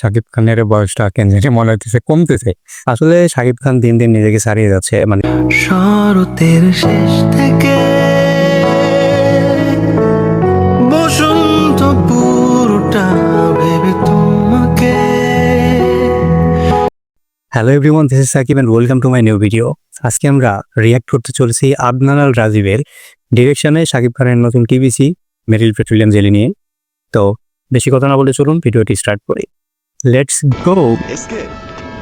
শাকিব খানের বয়সটা কেন জানি মনে হচ্ছে কমতেছে। আসলে শাকিব খান দিন দিন নিজেকে ছাড়িয়ে যাচ্ছে। মানে শরতের শেষ থেকে বসন্ত পুরোটা ভেবে তোমাকে। Hello everyone, this is Sakib and welcome to my new video. আজকে আমরা রিয়াক্ট করতে চলেছি আদনান আল রাজীবের ডিরেকশনে শাকিব খানের নতুন টিভিসি মেরিল পেট্রোলিয়াম জেলি নিয়ে। তো বেশি কথা না বলে চলুন ভিডিওটি স্টার্ট করি। Let's go. SK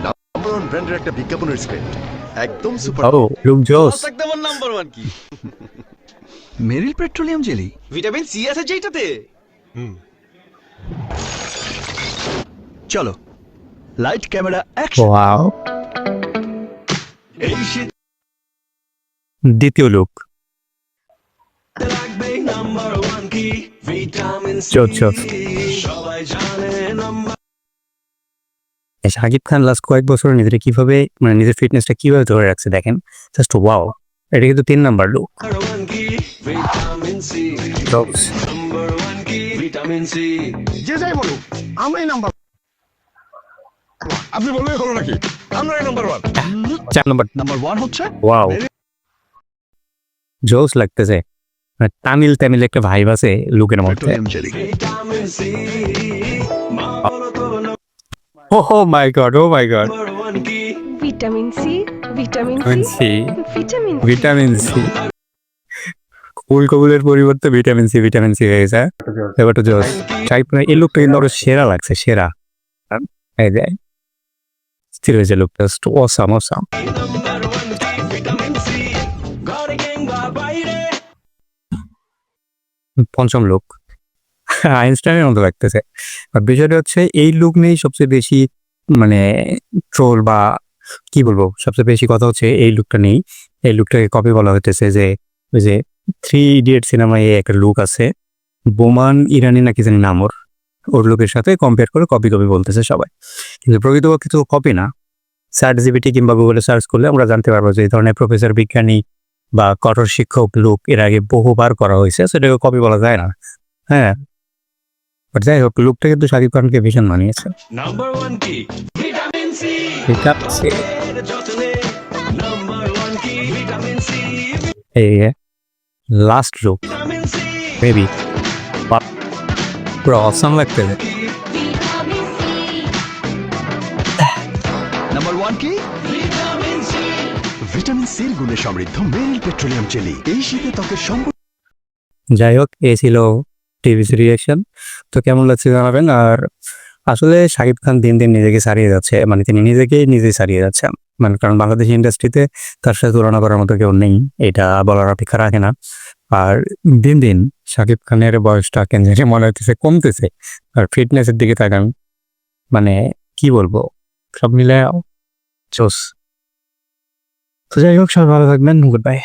number one ব্র্যান্ডের একটা বিজ্ঞাপনের স্ক্রিপ্ট একদম সুপার। ও লুক জোস। একদম নাম্বার ওয়ান কি মেরিল পেট্রোলিয়াম জেলি, ভিটামিন সি আছে যেটাতে। চলো লাইট ক্যামেরা অ্যাকশন। ওয়াও, এই শীত দ্বিতীয় লুক লাগবে নাম্বার ওয়ান কি ভিটামিন সি, জোস জোস। সবাই জানে নাম্বার শাকিব খান লাস্ট কয়েক বছর নিজের কিভাবে মানে নিজের ফিটনেসটা কিভাবে ধরে রাখছে দেখেন, জাস্ট ওয়াও। এটা কিন্তু 3 নাম্বার লুক। ওয়ান কি ভিটামিন সি, নাম্বার ওয়ান কি ভিটামিন সি। যে যাই বলুক আমরাই নাম্বার। আপনি বললেই হলো নাকি আমরাই number one. 4 number number one হচ্ছে ওয়াও, জোস লাগতেছে। মানে তামিল তামিল একটা ভাইব আছে লুকের মধ্যে। Petroleum jelly, vitamin C. মা বলো তো oh my god, oh my god. Number one কি vitamin C, vitamin vitamin C, C, vitamin vitamin C. ফুল কবুলের পরিবর্তে ভিটামিন সি হয়ে গেছে। এবার তো জোস। শাকিব খানের এই লুকটা কিন্তু আরো সেরা লাগছে, সেরা। এই যে স্থির হয়েছে লুকটা, অসাম অসাম। নাম্বার ওয়ান কি ভিটামিন সি। ঘরে কিংবা বাইরে পঞ্চম লুক আইনস্টাইনের মতো লাগতেছে। আর বিষয়টা হচ্ছে এই লুক নিয়েই সবচেয়ে বেশি মানে ট্রোল বা কি বলবো, সবচেয়ে বেশি কথা হচ্ছে এই লুকটা নেই। এই লুকটাকে কপি বলা হইতেছে যে ওই যে 3 ইডিয়ট সিনেমায় একটা লুক আছে, বোমান ইরানি নাকি জানি নাম, ওর লুকের সাথে কম্পেয়ার করে কপি বলতেছে সবাই, কিন্তু প্রকৃতপক্ষে তো কপি না। ChatGPT কিংবা গুগলে সার্চ করলে আমরা জানতে পারবো যে এই ধরনের প্রফেসর, বিজ্ঞানী বা কঠোর শিক্ষক লুক এর আগে বহুবার করা হয়েছে, সেটাকে কপি বলা যায় না। হ্যাঁ, বাট যাই হোক, লুকটা কিন্তু শাকিব খানকে ভীষণ মানিয়েছে। নাম্বার ওয়ান কি ভিটামিন সি। ঠিক আছে, এর যত্নে নাম্বার ওয়ান কি ভিটামিন সি, এই last look vitamin C. Baby পুরো অসাম লাগতেছে। নাম্বার ওয়ান কি ভিটামিন সি। ভিটামিন সির গুণে সমৃদ্ধ মেরিল পেট্রোলিয়াম জেলি এই শীতে ত্বকের সম্পূর্ণ। যাই হোক, এই ছিল টিভিসি রিয়াকশন। তো কেমন লাগছে জানাবেন। আর আসলে শাকিব খান দিন দিন নিজেকে ছাড়িয়ে যাচ্ছে, মানে তিনি নিজে ছাড়িয়ে যাচ্ছেন। মানে কারণ বাংলাদেশ ইন্ডাস্ট্রিতে তার সাথে তুলনা করার মতো কেউ নেই, এটা বলার অপেক্ষা রাখে না। আর দিন দিন শাকিব খানের বয়সটা কেন জানি মনে হচ্ছে কমতেছে। আর ফিটনেসের দিকে তাকান, মানে কি বলবো, সব মিলে জোস। তো যাই হোক, সবাই ভালো থাকবেন, গুড বাই।